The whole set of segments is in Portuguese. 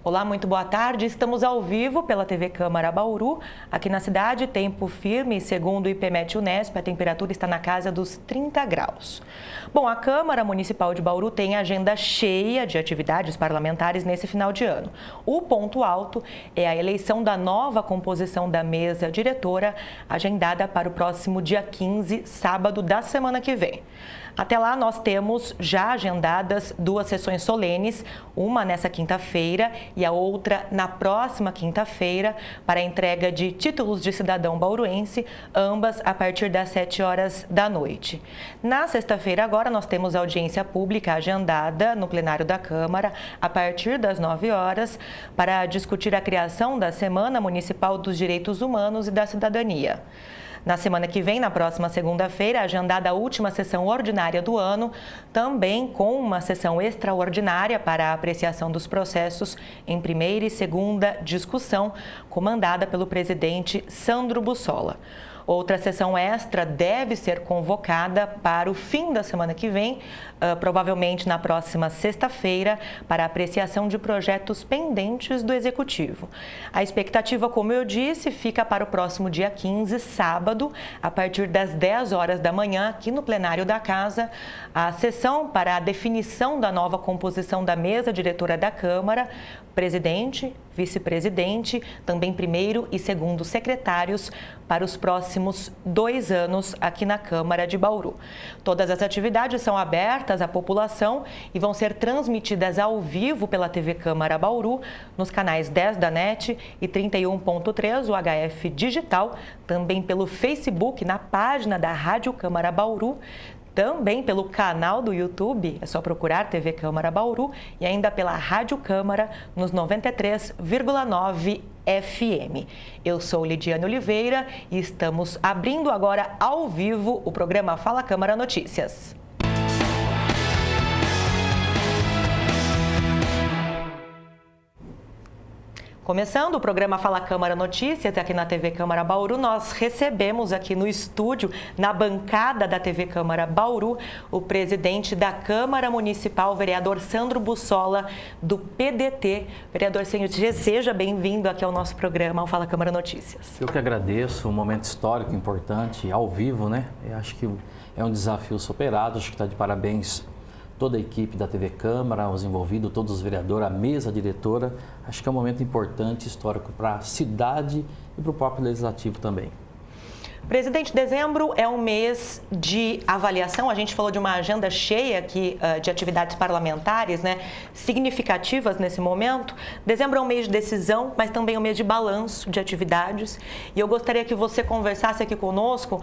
Olá, muito boa tarde. Estamos ao vivo pela TV Câmara Bauru. Aqui na cidade, tempo firme. Segundo o IPMET-Unesp, a temperatura está na casa dos 30 graus. Bom, a Câmara Municipal de Bauru tem agenda cheia de atividades parlamentares nesse final de ano. O ponto alto é a eleição da nova composição da mesa diretora, agendada para o próximo dia 15, sábado da semana que vem. Até lá, nós temos já agendadas 2 sessões solenes, uma nessa quinta-feira e a outra na próxima quinta-feira, para a entrega de títulos de cidadão bauruense, ambas a partir das 7 horas da noite. Na sexta-feira, agora, nós temos audiência pública agendada no plenário da Câmara, a partir das 9 horas, para discutir a criação da Semana Municipal dos Direitos Humanos e da Cidadania. Na semana que vem, na próxima segunda-feira, agendada a última sessão ordinária do ano, também com uma sessão extraordinária para a apreciação dos processos em primeira e segunda discussão, comandada pelo presidente Sandro Bussola. Outra sessão extra deve ser convocada para o fim da semana que vem, provavelmente na próxima sexta-feira, para a apreciação de projetos pendentes do Executivo. A expectativa, como eu disse, fica para o próximo dia 15, sábado, a partir das 10 horas da manhã, aqui no plenário da Casa, a sessão para a definição da nova composição da mesa diretora da Câmara, presidente, vice-presidente, também primeiro e segundo secretários para os próximos 2 anos aqui na Câmara de Bauru. Todas as atividades são abertas à população e vão ser transmitidas ao vivo pela TV Câmara Bauru, nos canais 10 da NET e 31.3 UHF Digital, também pelo Facebook, na página da Rádio Câmara Bauru, também pelo canal do YouTube, é só procurar TV Câmara Bauru, e ainda pela Rádio Câmara nos 93,9 FM. Eu sou Lidiane Oliveira e estamos abrindo agora ao vivo o programa Fala Câmara Notícias. Começando o programa Fala Câmara Notícias, aqui na TV Câmara Bauru, nós recebemos aqui no estúdio, na bancada da TV Câmara Bauru, o presidente da Câmara Municipal, o vereador Sandro Bussola, do PDT. Vereador, seja bem-vindo aqui ao nosso programa, ao Fala Câmara Notícias. Eu que agradeço, um momento histórico importante, ao vivo, né? Eu acho que é um desafio superado, acho que está de parabéns toda a equipe da TV Câmara, os envolvidos, todos os vereadores, a mesa diretora. Acho que é um momento importante, histórico para a cidade e para o próprio Legislativo também. Presidente, dezembro é um mês de avaliação. A gente falou de uma agenda cheia aqui de atividades parlamentares, né, significativas nesse momento. Dezembro é um mês de decisão, mas também um mês de balanço de atividades. E eu gostaria que você conversasse aqui conosco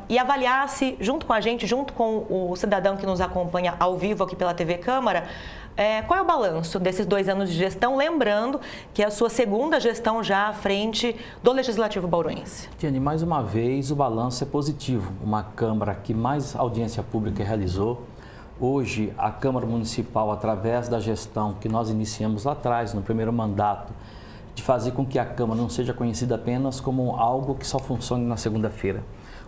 e avaliasse junto com a gente, junto com o cidadão que nos acompanha ao vivo aqui pela TV Câmara, qual é o balanço desses 2 anos de gestão? Lembrando que é a sua segunda gestão já à frente do Legislativo bauruense. Diane, mais uma vez o balanço é positivo. Uma Câmara que mais audiência pública realizou. Hoje, a Câmara Municipal, através da gestão que nós iniciamos lá atrás, no primeiro mandato, de fazer com que a Câmara não seja conhecida apenas como algo que só funcione na segunda-feira.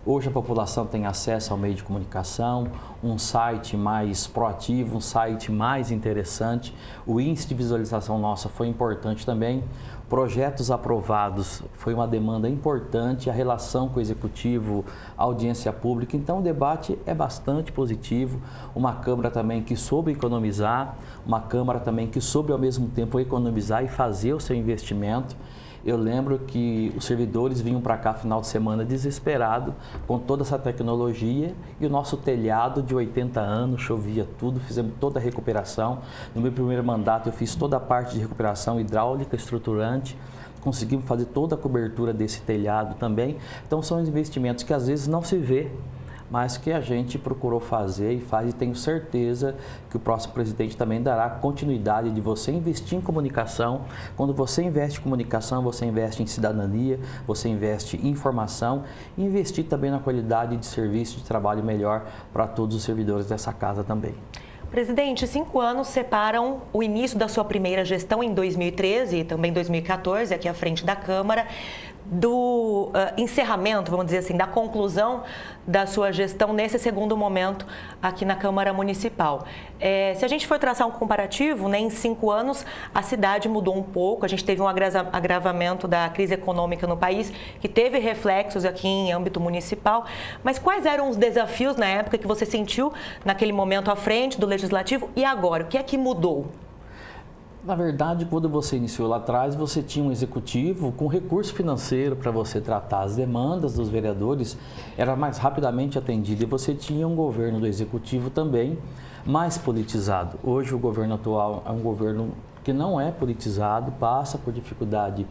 Hoje a população tem acesso ao meio de comunicação, um site mais proativo, um site mais interessante. O índice de visualização nossa foi importante também. Projetos aprovados foi uma demanda importante, a relação com o Executivo, a audiência pública. Então o debate é bastante positivo. Uma Câmara também que soube economizar, uma Câmara também que soube ao mesmo tempo economizar e fazer o seu investimento. Eu lembro que os servidores vinham para cá final de semana desesperado com toda essa tecnologia e o nosso telhado de 80 anos, chovia tudo, fizemos toda a recuperação. No meu primeiro mandato eu fiz toda a parte de recuperação hidráulica, estruturante, conseguimos fazer toda a cobertura desse telhado também. Então são investimentos que às vezes não se vê, mas que a gente procurou fazer e faz, e tenho certeza que o próximo presidente também dará continuidade de você investir em comunicação. Quando você investe em comunicação, você investe em cidadania, você investe em informação e investir também na qualidade de serviço de trabalho melhor para todos os servidores dessa casa também. Presidente, 5 anos separam o início da sua primeira gestão em 2013 e também 2014, aqui à frente da Câmara, do encerramento, vamos dizer assim, da conclusão da sua gestão nesse segundo momento aqui na Câmara Municipal. Se a gente for traçar um comparativo, né, em 5 anos a cidade mudou um pouco, a gente teve um agravamento da crise econômica no país, que teve reflexos aqui em âmbito municipal, mas quais eram os desafios na época que você sentiu naquele momento à frente do Legislativo e agora? O que é que mudou? Na verdade, quando você iniciou lá atrás, você tinha um executivo com recurso financeiro para você tratar as demandas dos vereadores, era mais rapidamente atendido, e você tinha um governo do executivo também mais politizado. Hoje o governo atual é um governo que não é politizado, passa por dificuldade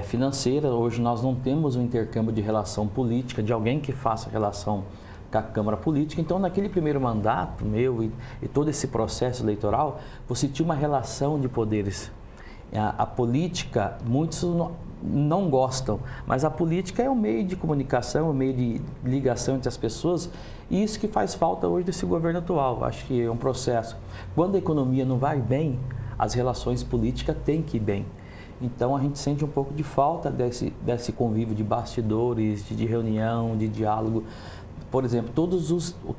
financeira. Hoje nós não temos um intercâmbio de relação política, de alguém que faça relação com a Câmara Política. Então, naquele primeiro mandato meu e todo esse processo eleitoral, você tinha uma relação de poderes. A política, muitos não gostam, mas a política é um meio de comunicação, um meio de ligação entre as pessoas, e isso que faz falta hoje desse governo atual. Acho que é um processo. Quando a economia não vai bem, as relações políticas têm que ir bem. Então, a gente sente um pouco de falta desse convívio de bastidores, de reunião, de diálogo. Por exemplo,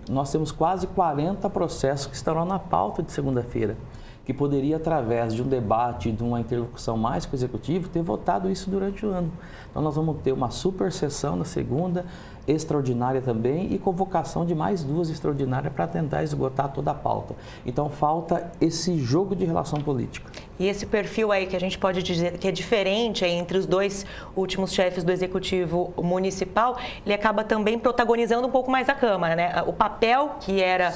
nós temos quase 40 processos que estarão na pauta de segunda-feira, que poderia, através de um debate, de uma interlocução mais com o Executivo, ter votado isso durante o ano. Então, nós vamos ter uma super sessão na segunda, extraordinária também, e convocação de mais 2 extraordinárias para tentar esgotar toda a pauta. Então, falta esse jogo de relação política. E esse perfil aí que a gente pode dizer que é diferente entre os 2 últimos chefes do Executivo Municipal, ele acaba também protagonizando um pouco mais a Câmara, né? O papel que era,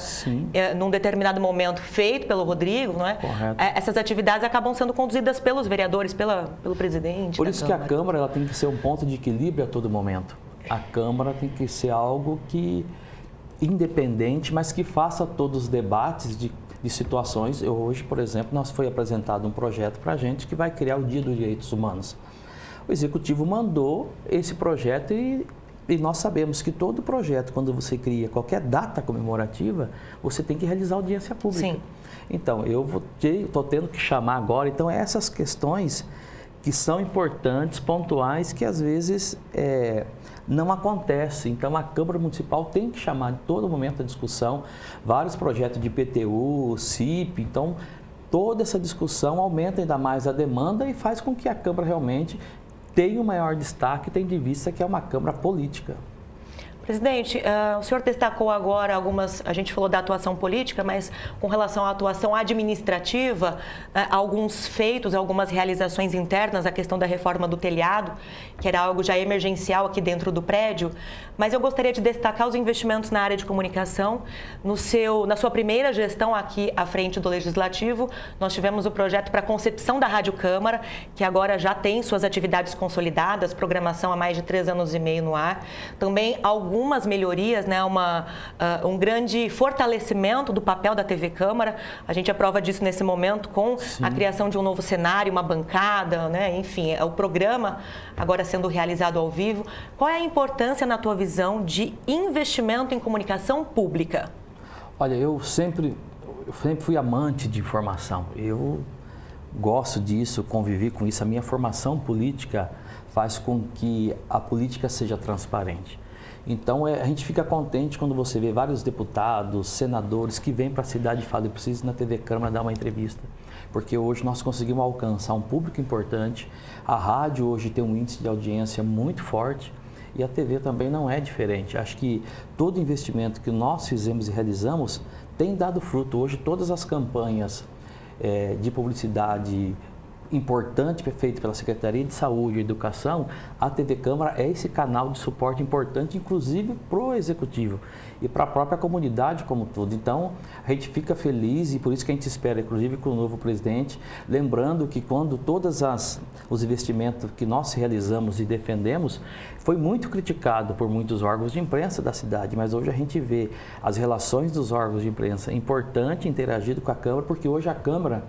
num determinado momento, feito pelo Rodrigo, não é? Correto. Essas atividades acabam sendo conduzidas pelos vereadores, pelo presidente. Por isso que a Câmara ela tem que ser um ponto de equilíbrio a todo momento. A Câmara tem que ser algo que independente, mas que faça todos os debates de situações. Hoje, por exemplo, nós foi apresentado um projeto para a gente que vai criar o Dia dos Direitos Humanos. O Executivo mandou esse projeto e nós sabemos que todo projeto, quando você cria qualquer data comemorativa, você tem que realizar audiência pública. Sim. Então, eu estou tendo que chamar agora. Então, essas questões que são importantes, pontuais, que às vezes não acontecem. Então, a Câmara Municipal tem que chamar de todo momento a discussão, vários projetos de IPTU, CIP. Então, toda essa discussão aumenta ainda mais a demanda e faz com que a Câmara realmente tenha o maior destaque, tendo em vista que é uma Câmara política. Presidente, o senhor destacou agora a gente falou da atuação política, mas com relação à atuação administrativa, alguns feitos, algumas realizações internas, a questão da reforma do telhado, que era algo já emergencial aqui dentro do prédio, mas eu gostaria de destacar os investimentos na área de comunicação. Na sua primeira gestão aqui à frente do Legislativo, nós tivemos o projeto para a concepção da Rádio Câmara, que agora já tem suas atividades consolidadas, programação há mais de 3 anos e meio no ar. Também algumas melhorias, né, um grande fortalecimento do papel da TV Câmara. A gente é prova disso nesse momento com a criação de um novo cenário, uma bancada, né, enfim, é o programa agora sendo realizado ao vivo. Qual é a importância, na tua visão, de investimento em comunicação pública? Olha, eu sempre fui amante de informação. Eu gosto disso, convivi com isso. A minha formação política faz com que a política seja transparente. Então, a gente fica contente quando você vê vários deputados, senadores que vêm para a cidade e falam: eu preciso ir na TV Câmara dar uma entrevista. Porque hoje nós conseguimos alcançar um público importante. A rádio hoje tem um índice de audiência muito forte e a TV também não é diferente. Acho que todo investimento que nós fizemos e realizamos tem dado fruto. Hoje todas as campanhas de publicidade importante feito pela Secretaria de Saúde e Educação, a TV Câmara é esse canal de suporte importante, inclusive para o Executivo e para a própria comunidade como tudo. Então, a gente fica feliz e por isso que a gente espera, inclusive com o novo presidente, lembrando que quando todos os investimentos que nós realizamos e defendemos, foi muito criticado por muitos órgãos de imprensa da cidade, mas hoje a gente vê as relações dos órgãos de imprensa importante interagindo com a Câmara, porque hoje a Câmara,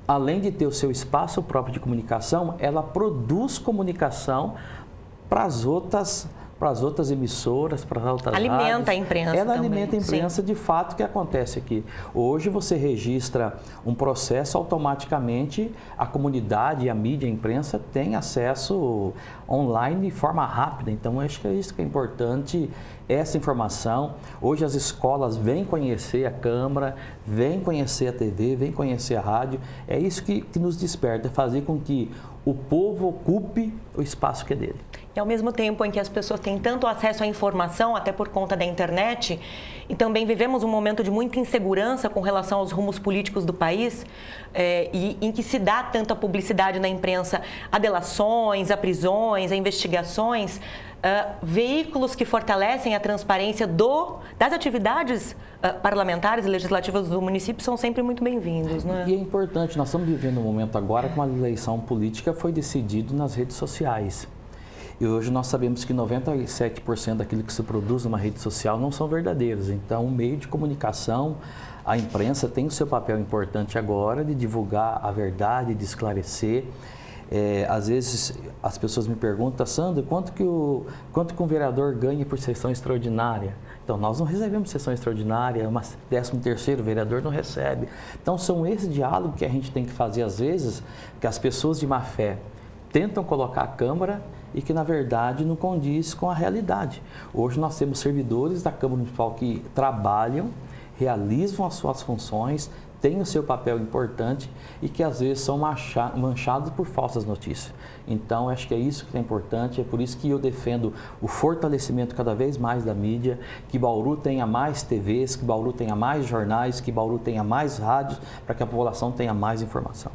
além de ter o seu espaço próprio de comunicação, ela produz comunicação para as outras para as outras emissoras, para as outras rádios. Alimenta a imprensa Ela também. alimenta a imprensa, sim. De fato, o que acontece aqui. Hoje você registra um processo, automaticamente a comunidade, a mídia, a imprensa tem acesso online de forma rápida. Então, acho que é isso que é importante, essa informação. Hoje as escolas vêm conhecer a Câmara, vêm conhecer a TV, vêm conhecer a rádio. É isso que nos desperta, fazer com que o povo ocupe o espaço que é dele. E ao mesmo tempo em que as pessoas têm tanto acesso à informação, até por conta da internet, e também vivemos um momento de muita insegurança com relação aos rumos políticos do país, e em que se dá tanta publicidade na imprensa a delações, a prisões, a investigações, veículos que fortalecem a transparência das atividades parlamentares e legislativas do município são sempre muito bem-vindos, não é? E é importante, nós estamos vivendo um momento agora que uma eleição política foi decidido nas redes sociais. E hoje nós sabemos que 97% daquilo que se produz numa rede social não são verdadeiros. Então, o meio de comunicação, a imprensa tem o seu papel importante agora de divulgar a verdade, de esclarecer. Às vezes as pessoas me perguntam, Sandro, quanto que um vereador ganha por sessão extraordinária? Então, nós não recebemos sessão extraordinária, uma 13º vereador não recebe. Então, são esse diálogo que a gente tem que fazer às vezes, que as pessoas de má fé tentam colocar a Câmara e que, na verdade, não condiz com a realidade. Hoje nós temos servidores da Câmara Municipal que trabalham, realizam as suas funções, têm o seu papel importante e que, às vezes, são manchados por falsas notícias. Então, acho que é isso que é importante, é por isso que eu defendo o fortalecimento cada vez mais da mídia, que Bauru tenha mais TVs, que Bauru tenha mais jornais, que Bauru tenha mais rádios, para que a população tenha mais informação.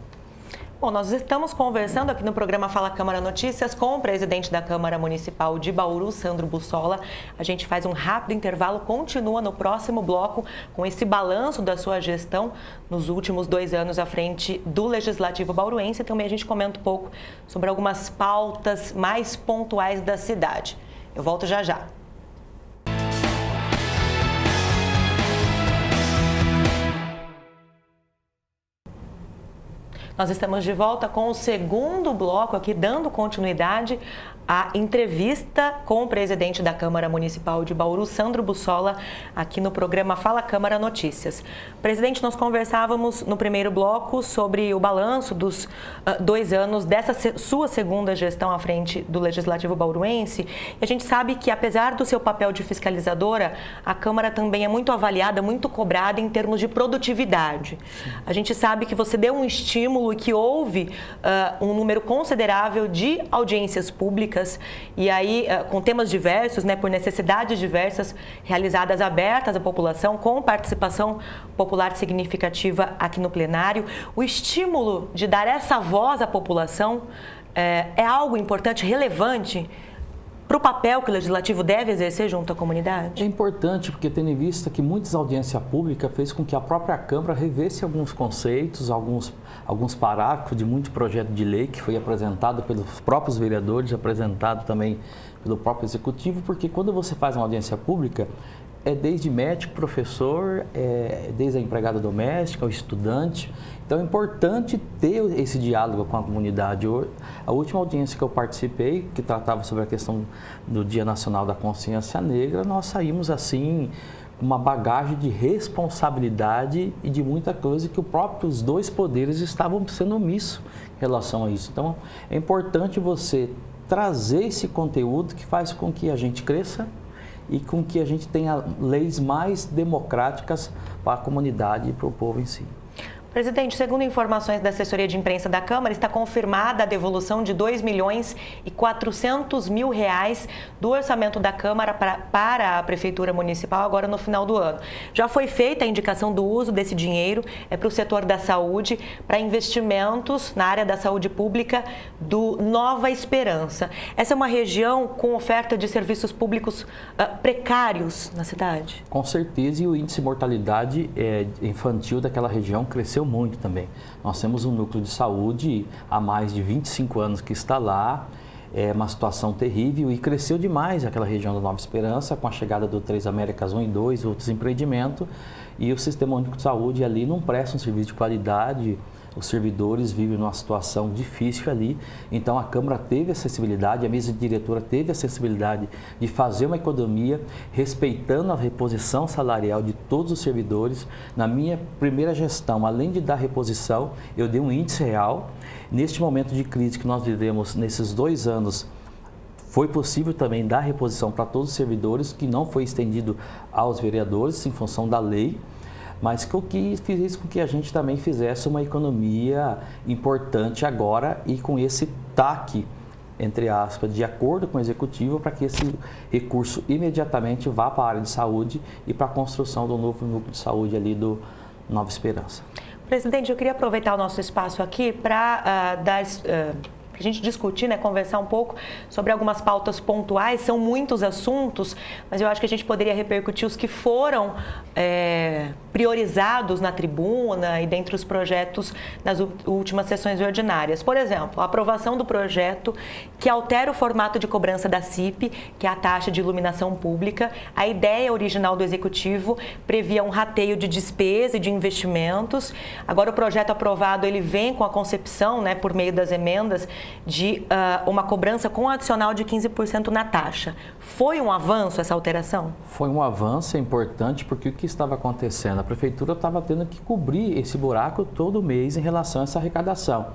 Bom, nós estamos conversando aqui no programa Fala Câmara Notícias com o presidente da Câmara Municipal de Bauru, Sandro Bussola. A gente faz um rápido intervalo, continua no próximo bloco com esse balanço da sua gestão nos últimos 2 anos à frente do Legislativo bauruense. Também a gente comenta um pouco sobre algumas pautas mais pontuais da cidade. Eu volto já já. Nós estamos de volta com o segundo bloco aqui, dando continuidade à entrevista com o presidente da Câmara Municipal de Bauru, Sandro Bussola, aqui no programa Fala Câmara Notícias. Presidente, nós conversávamos no primeiro bloco sobre o balanço dos 2 anos dessa sua segunda gestão à frente do Legislativo bauruense. E a gente sabe que, apesar do seu papel de fiscalizadora, a Câmara também é muito avaliada, muito cobrada em termos de produtividade. A gente sabe que você deu um estímulo e que houve um número considerável de audiências públicas e aí com temas diversos, né, por necessidades diversas, realizadas abertas à população, com participação popular significativa aqui no plenário. O estímulo de dar essa voz à população é algo importante, relevante para o papel que o Legislativo deve exercer junto à comunidade? É importante, porque tendo em vista que muitas audiências públicas fez com que a própria Câmara revesse alguns conceitos, alguns parágrafos de muito projeto de lei que foi apresentado pelos próprios vereadores, apresentado também pelo próprio Executivo, porque quando você faz uma audiência pública, é desde médico, professor, desde a empregada doméstica, o estudante. Então é importante ter esse diálogo com a comunidade. A última audiência que eu participei, que tratava sobre a questão do Dia Nacional da Consciência Negra, nós saímos assim com uma bagagem de responsabilidade e de muita coisa que os 2 poderes estavam sendo omissos em relação a isso. Então é importante você trazer esse conteúdo que faz com que a gente cresça e com que a gente tenha leis mais democráticas para a comunidade e para o povo em si. Presidente, segundo informações da assessoria de imprensa da Câmara, está confirmada a devolução de R$2.400.000 do orçamento da Câmara para a Prefeitura Municipal agora no final do ano. Já foi feita a indicação do uso desse dinheiro para o setor da saúde, para investimentos na área da saúde pública do Nova Esperança. Essa é uma região com oferta de serviços públicos precários na cidade? Com certeza, e o índice de mortalidade infantil daquela região cresceu muito também. Nós temos um núcleo de saúde há mais de 25 anos que está lá, é uma situação terrível e cresceu demais aquela região da Nova Esperança com a chegada do Três Américas 1 e 2, outros empreendimentos, e o Sistema Único de Saúde ali não presta um serviço de qualidade. Os servidores vivem numa situação difícil ali, então a Câmara teve a sensibilidade, a mesa diretora teve a sensibilidade de fazer uma economia respeitando a reposição salarial de todos os servidores. Na minha primeira gestão, além de dar reposição, eu dei um índice real. Neste momento de crise que nós vivemos, nesses 2 anos, foi possível também dar reposição para todos os servidores, que não foi estendido aos vereadores em função da lei, mas que eu fiz com que a gente também fizesse uma economia importante agora e com esse TAC, entre aspas, de acordo com o Executivo, para que esse recurso imediatamente vá para a área de saúde e para a construção do novo núcleo de saúde ali do Nova Esperança. Presidente, eu queria aproveitar o nosso espaço aqui para a gente discutir, né, conversar um pouco sobre algumas pautas pontuais. São muitos assuntos, mas eu acho que a gente poderia repercutir os que foram priorizados na tribuna e dentre os projetos nas últimas sessões ordinárias. Por exemplo, a aprovação do projeto que altera o formato de cobrança da CIP, que é a taxa de iluminação pública. A ideia original do Executivo previa um rateio de despesa e de investimentos. Agora o projeto aprovado, ele vem com a concepção, né, por meio das emendas, de uma cobrança com adicional de 15% na taxa. Foi um avanço essa alteração? Foi um avanço, é importante, porque o que estava acontecendo? A Prefeitura estava tendo que cobrir esse buraco todo mês em relação a essa arrecadação.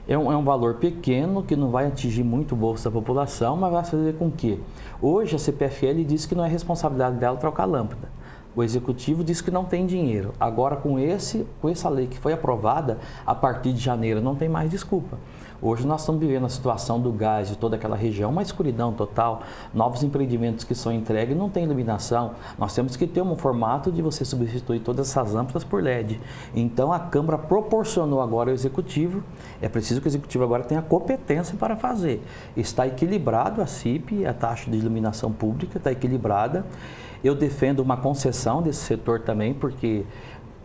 É um valor pequeno, que não vai atingir muito o bolso da população, mas vai fazer com que hoje a CPFL diz que não é responsabilidade dela trocar lâmpada. O Executivo diz que não tem dinheiro. Agora, com essa lei que foi aprovada, a partir de janeiro, não tem mais desculpa. Hoje nós estamos vivendo a situação do gás de toda aquela região, uma escuridão total, novos empreendimentos que são entregues não tem iluminação. Nós temos que ter um formato de você substituir todas essas lâmpadas por LED. Então a Câmara proporcionou agora ao Executivo, é preciso que o Executivo agora tenha competência para fazer. Está equilibrado a CIP, a taxa de iluminação pública está equilibrada. Eu defendo uma concessão desse setor também, porque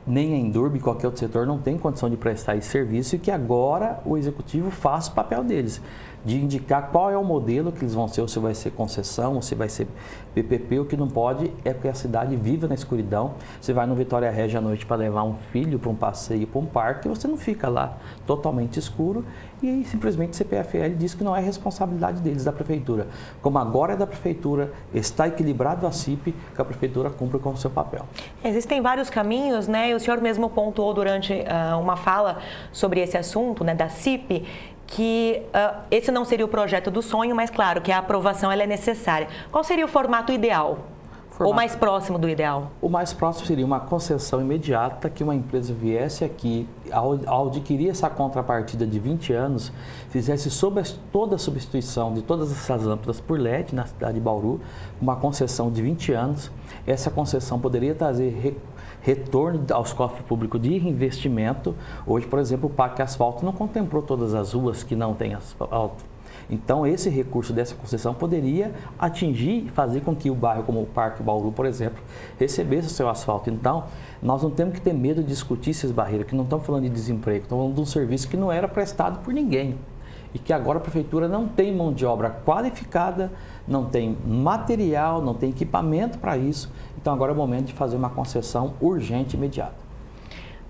nem a Endurbe, qualquer outro setor, não tem condição de prestar esse serviço e que agora o Executivo faça o papel deles, de indicar qual é o modelo que eles vão ser, ou se vai ser concessão, ou se vai ser PPP. O que não pode é que a cidade viva na escuridão. Você vai no Vitória Regia à noite para levar um filho para um passeio, para um parque, você não fica lá totalmente escuro e aí simplesmente o CPFL diz que não é responsabilidade deles, da Prefeitura. Como agora é da Prefeitura, está equilibrado a CIP, que a Prefeitura cumpra com o seu papel. Existem vários caminhos, né? E o senhor mesmo pontuou durante uma fala sobre esse assunto, né, da CIP, que esse não seria o projeto do sonho, mas claro que a aprovação ela é necessária. Qual seria o formato ideal? Ou mais próximo do ideal? O mais próximo seria uma concessão imediata, que uma empresa viesse aqui, ao adquirir essa contrapartida de 20 anos, fizesse toda a substituição de todas essas lâmpadas por LED na cidade de Bauru, uma concessão de 20 anos. Essa concessão poderia trazer retorno aos cofres públicos de investimento. Hoje, por exemplo, o Parque Asfalto não contemplou todas as ruas que não têm asfalto. Então, esse recurso dessa concessão poderia atingir e fazer com que o bairro, como o Parque Bauru, por exemplo, recebesse o seu asfalto. Então, nós não temos que ter medo de discutir essas barreiras, que não estamos falando de desemprego, estamos falando de um serviço que não era prestado por ninguém. E que agora a Prefeitura não tem mão de obra qualificada, não tem material, não tem equipamento para isso. Então, agora é o momento de fazer uma concessão urgente e imediata.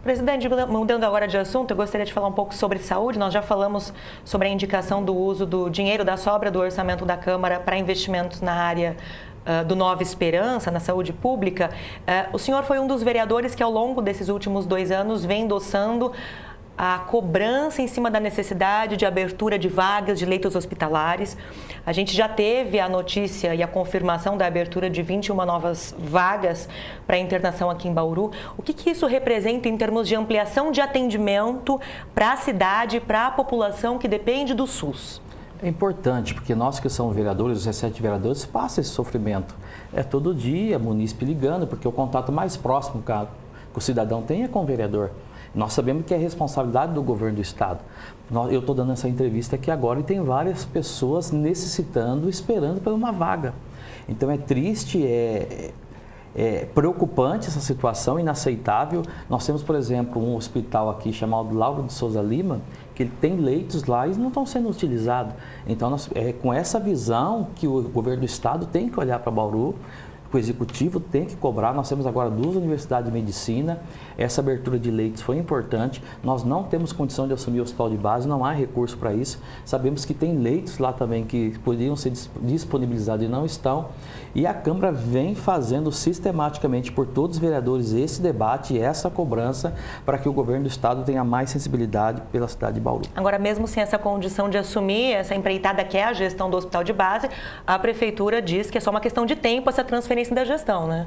Presidente, mudando agora de assunto, eu gostaria de falar um pouco sobre saúde. Nós já falamos sobre a indicação do uso do dinheiro da sobra do orçamento da Câmara para investimentos na área do Nova Esperança, na saúde pública. O senhor foi um dos vereadores que, ao longo desses últimos 2 anos, vem endossando a cobrança em cima da necessidade de abertura de vagas de leitos hospitalares. A gente já teve a notícia e a confirmação da abertura de 21 novas vagas para internação aqui em Bauru. O que isso representa em termos de ampliação de atendimento para a cidade, para a população que depende do SUS? É importante, porque nós que somos vereadores, os 17 vereadores, passam esse sofrimento. É todo dia, munícipe ligando, porque o contato mais próximo que o cidadão tem é com o vereador. Nós sabemos que é responsabilidade do governo do estado. Eu estou dando essa entrevista aqui agora e tem várias pessoas necessitando, esperando por uma vaga. Então é triste, é preocupante essa situação, inaceitável. Nós temos, por exemplo, um hospital aqui chamado Lauro de Souza Lima, que tem leitos lá e não estão sendo utilizados. Então, com essa visão que o governo do estado tem que olhar para Bauru, que o Executivo tem que cobrar. Nós temos agora 2 universidades de medicina, essa abertura de leitos foi importante, nós não temos condição de assumir o hospital de base, não há recurso para isso, sabemos que tem leitos lá também que poderiam ser disponibilizados e não estão, e a Câmara vem fazendo sistematicamente por todos os vereadores esse debate e essa cobrança para que o governo do Estado tenha mais sensibilidade pela cidade de Bauru. Agora, mesmo sem essa condição de assumir essa empreitada que é a gestão do hospital de base, a Prefeitura diz que é só uma questão de tempo essa transferência da gestão, né?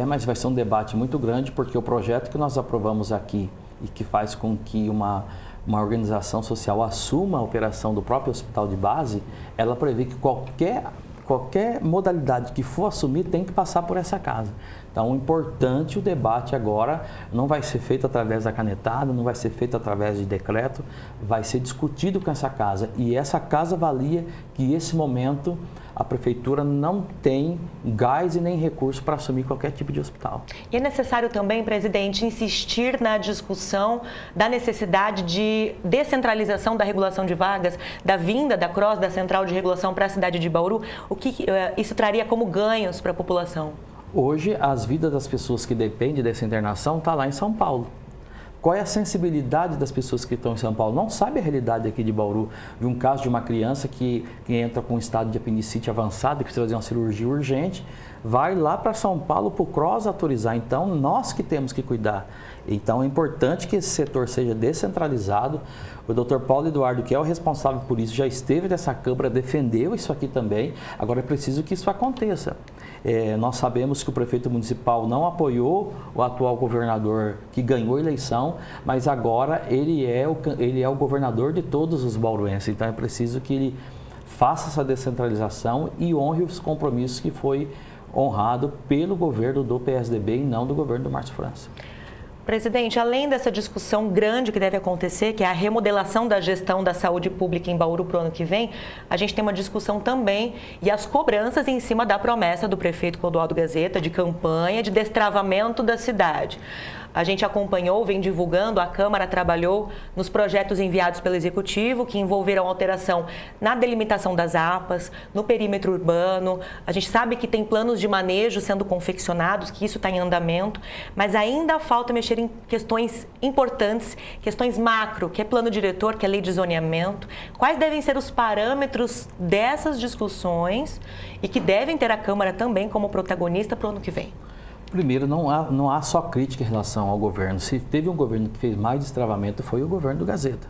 Mas vai ser um debate muito grande, porque o projeto que nós aprovamos aqui e que faz com que uma organização social assuma a operação do próprio hospital de base, ela prevê que qualquer modalidade que for assumir tem que passar por essa casa. Então, o debate agora não vai ser feito através da canetada, não vai ser feito através de decreto, vai ser discutido com essa casa. E essa casa avalia que, nesse momento, a Prefeitura não tem gás e nem recurso para assumir qualquer tipo de hospital. E é necessário também, presidente, insistir na discussão da necessidade de descentralização da regulação de vagas, da vinda da CROSS, da Central de Regulação, para a cidade de Bauru. O que isso traria como ganhos para a população? Hoje, as vidas das pessoas que dependem dessa internação estão lá em São Paulo. Qual é a sensibilidade das pessoas que estão em São Paulo? Não sabe a realidade aqui de Bauru. Vi um caso de uma criança que entra com um estado de apendicite avançado, que precisa fazer uma cirurgia urgente, vai lá para São Paulo para o CROSS autorizar. Então, nós que temos que cuidar. Então, é importante que esse setor seja descentralizado. O Dr. Paulo Eduardo, que é o responsável por isso, já esteve nessa Câmara, defendeu isso aqui também. Agora é preciso que isso aconteça. Nós sabemos que o prefeito municipal não apoiou o atual governador que ganhou a eleição, mas agora ele é o governador de todos os bauruenses. Então é preciso que ele faça essa descentralização e honre os compromissos que foi honrado pelo governo do PSDB e não do governo do Márcio França. Presidente, além dessa discussão grande que deve acontecer, que é a remodelação da gestão da saúde pública em Bauru para o ano que vem, a gente tem uma discussão também e as cobranças em cima da promessa do prefeito Clodoaldo Gazeta de campanha de destravamento da cidade. A gente acompanhou, vem divulgando, a Câmara trabalhou nos projetos enviados pelo Executivo, que envolveram alteração na delimitação das APAs, no perímetro urbano. A gente sabe que tem planos de manejo sendo confeccionados, que isso está em andamento, mas ainda falta mexer em questões importantes, questões macro, que é plano diretor, que é lei de zoneamento. Quais devem ser os parâmetros dessas discussões e que devem ter a Câmara também como protagonista para o ano que vem? Primeiro, não há só crítica em relação ao governo. Se teve um governo que fez mais destravamento, foi o governo do Gazeta.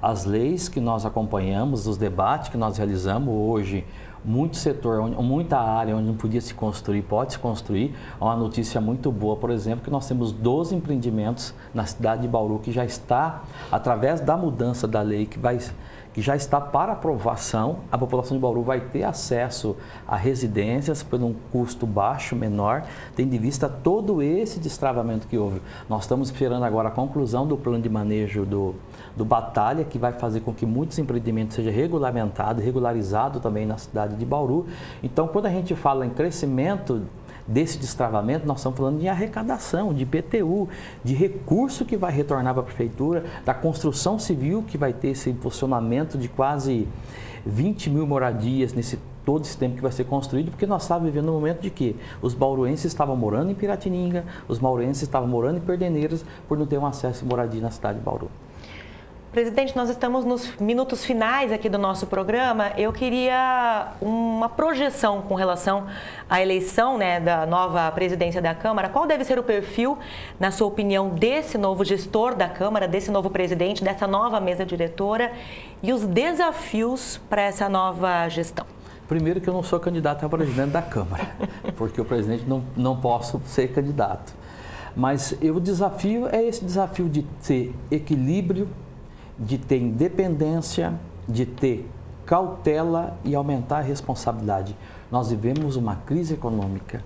As leis que nós acompanhamos, os debates que nós realizamos hoje, muito setor, muita área onde não podia se construir, pode se construir. É uma notícia muito boa, por exemplo, que nós temos 12 empreendimentos na cidade de Bauru que já está, através da mudança da lei, que já está para aprovação, a população de Bauru vai ter acesso a residências por um custo baixo, menor, tendo em vista todo esse destravamento que houve. Nós estamos esperando agora a conclusão do plano de manejo do Batalha, que vai fazer com que muitos empreendimentos sejam regulamentados, regularizados também na cidade de Bauru. Então, quando a gente fala em crescimento desse destravamento, nós estamos falando de arrecadação, de IPTU, de recurso que vai retornar para a Prefeitura, da construção civil, que vai ter esse impulsionamento de quase 20 mil moradias todo esse tempo que vai ser construído, porque nós estávamos vivendo um momento de que os bauruenses estavam morando em Piratininga, os bauruenses estavam morando em Pederneiras, por não ter um acesso à moradia na cidade de Bauru. Presidente, nós estamos nos minutos finais aqui do nosso programa. Eu queria uma projeção com relação à eleição, da nova presidência da Câmara. Qual deve ser o perfil, na sua opinião, desse novo gestor da Câmara, desse novo presidente, dessa nova mesa diretora e os desafios para essa nova gestão? Primeiro que eu não sou candidato a presidente da Câmara, porque o presidente não posso ser candidato. Mas o desafio é esse desafio de ter equilíbrio, de ter independência, de ter cautela e aumentar a responsabilidade. Nós vivemos uma crise econômica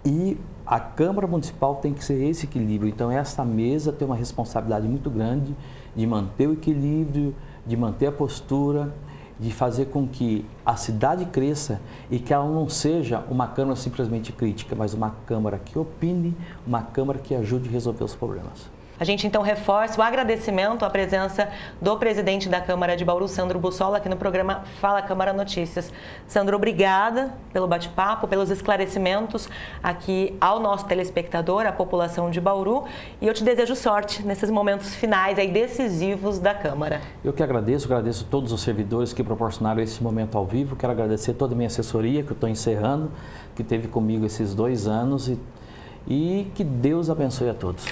e a Câmara Municipal tem que ser esse equilíbrio. Então, essa mesa tem uma responsabilidade muito grande de manter o equilíbrio, de manter a postura, de fazer com que a cidade cresça e que ela não seja uma Câmara simplesmente crítica, mas uma Câmara que opine, uma Câmara que ajude a resolver os problemas. A gente então reforça o agradecimento à presença do presidente da Câmara de Bauru, Sandro Bussola, aqui no programa Fala Câmara Notícias. Sandro, obrigada pelo bate-papo, pelos esclarecimentos aqui ao nosso telespectador, à população de Bauru, e eu te desejo sorte nesses momentos finais aí decisivos da Câmara. Eu que agradeço todos os servidores que proporcionaram esse momento ao vivo, quero agradecer toda a minha assessoria, que eu estou encerrando, que teve comigo esses 2 anos e que Deus abençoe a todos.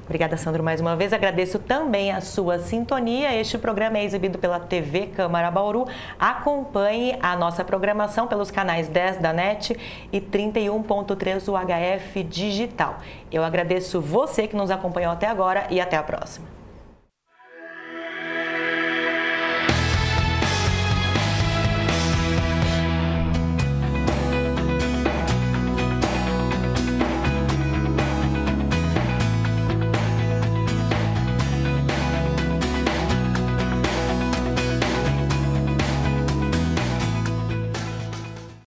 Obrigada, Sandro, mais uma vez. Agradeço também a sua sintonia. Este programa é exibido pela TV Câmara Bauru. Acompanhe a nossa programação pelos canais 10 da NET e 31.3 UHF Digital. Eu agradeço você que nos acompanhou até agora e até a próxima.